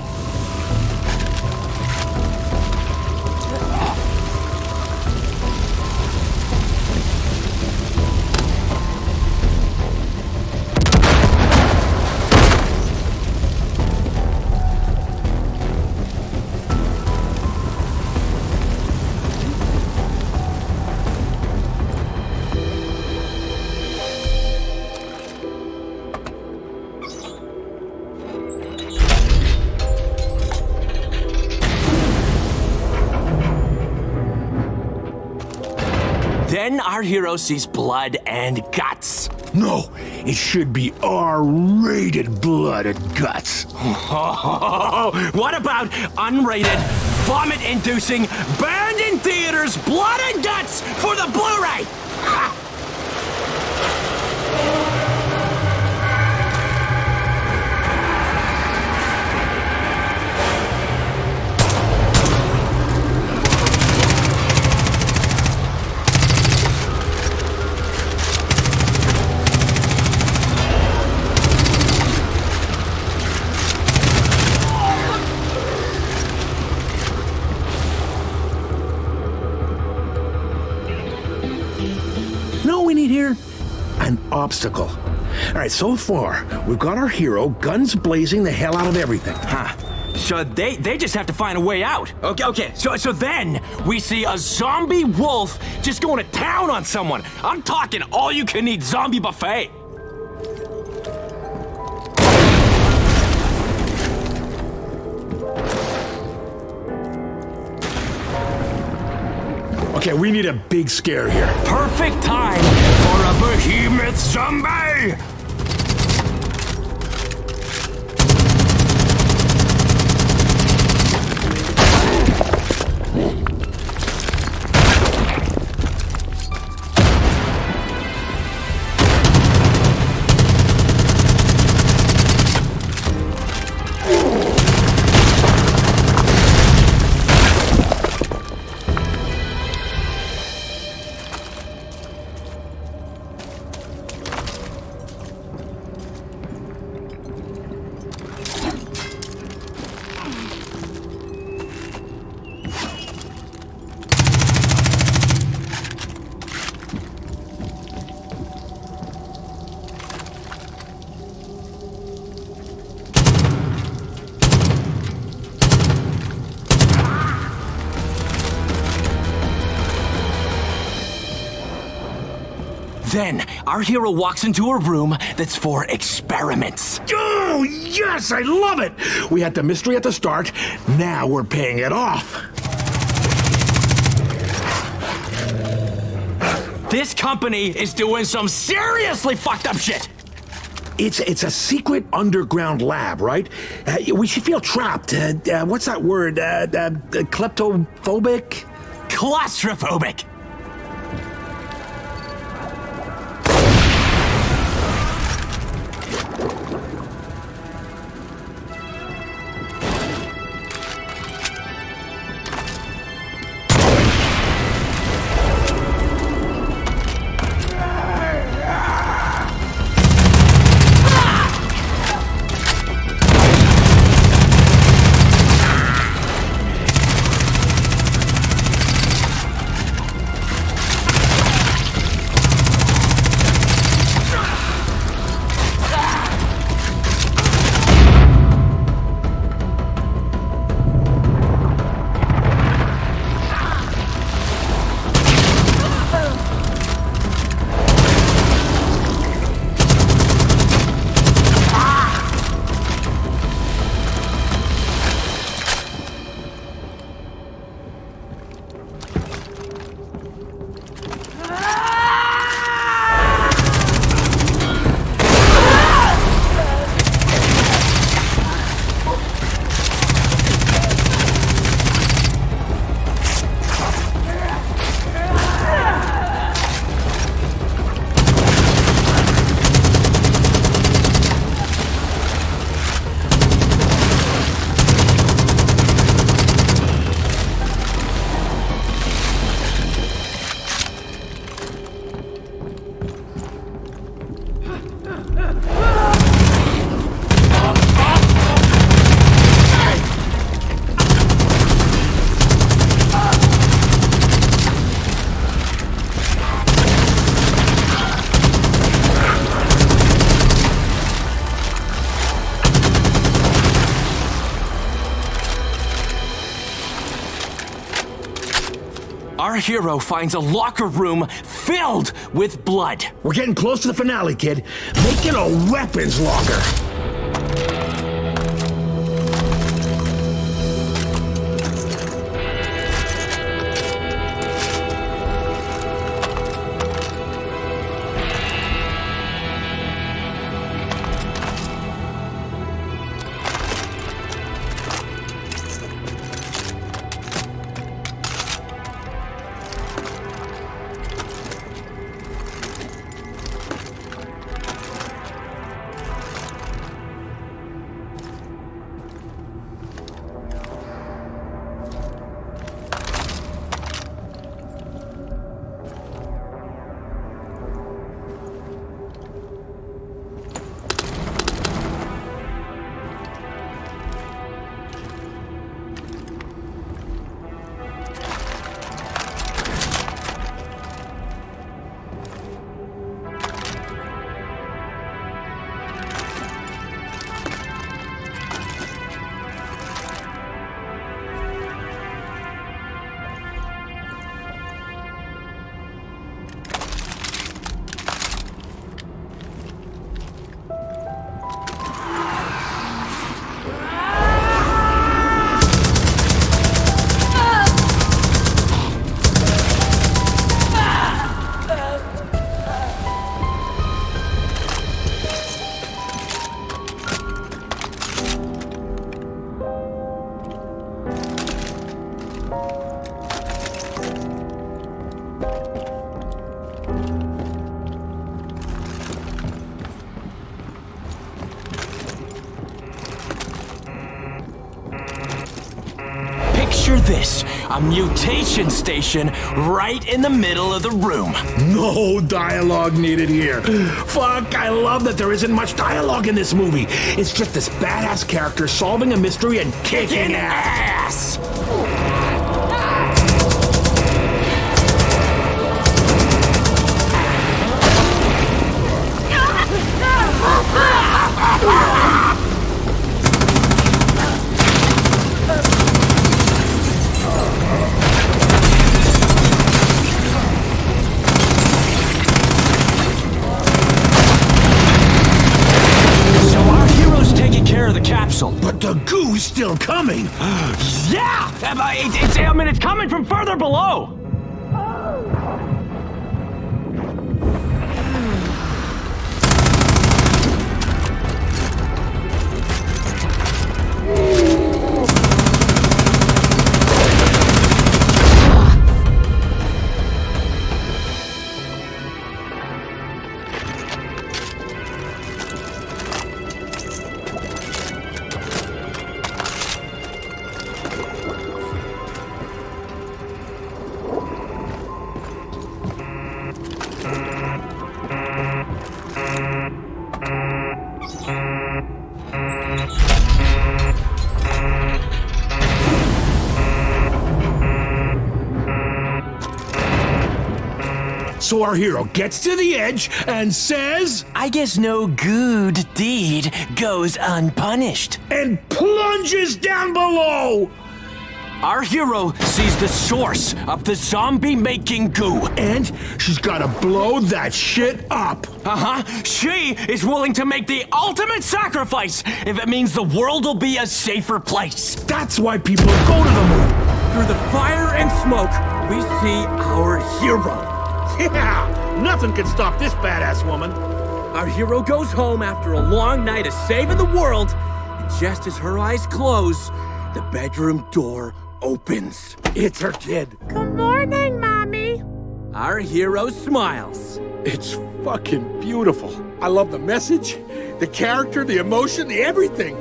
Then our hero sees blood and guts. No, it should be R-rated blood and guts. What about unrated, vomit-inducing, banned in theaters blood and guts for the Blu-ray? Here? An obstacle. All right, so far, we've got our hero guns blazing the hell out of everything. Huh. So they just have to find a way out. Okay. So then we see a zombie wolf just going to town on someone. I'm talking all-you-can-eat zombie buffet. Okay, we need a big scare here. Perfect time for a behemoth zombie! Then, our hero walks into a room that's for experiments. Oh, yes, I love it! We had the mystery at the start, now we're paying it off. This company is doing some seriously fucked up shit. It's a secret underground lab, right? We should feel trapped. What's that word? Kleptophobic? Claustrophobic. our hero finds a locker room filled with blood. We're getting close to the finale, kid. Make it a weapons locker. Picture this, a mutation station right in the middle of the room. No dialogue needed here. Fuck, I love that there isn't much dialogue in this movie. It's just this badass character solving a mystery and kicking ass. But the goo's still coming. Yeah! It's coming from further below. So our hero gets to the edge and says, I guess no good deed goes unpunished. And plunges down below. Our hero sees the source of the zombie-making goo. And she's gotta blow that shit up. She is willing to make the ultimate sacrifice if it means the world will be a safer place. That's why people go to the moon. Through the fire and smoke, we see our hero. Yeah! Nothing can stop this badass woman. Our hero goes home after a long night of saving the world, and just as her eyes close, the bedroom door opens. It's her kid. Good morning, Mommy. Our hero smiles. It's fucking beautiful. I love the message, the character, the emotion, the everything.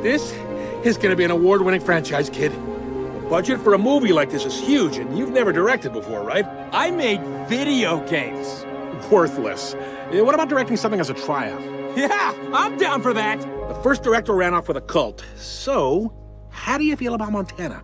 This is gonna be an award-winning franchise, kid. The budget for a movie like this is huge, and you've never directed before, right? I made video games. Worthless. What about directing something as a tryout? Yeah, I'm down for that. The first director ran off with a cult. So, how do you feel about Montana?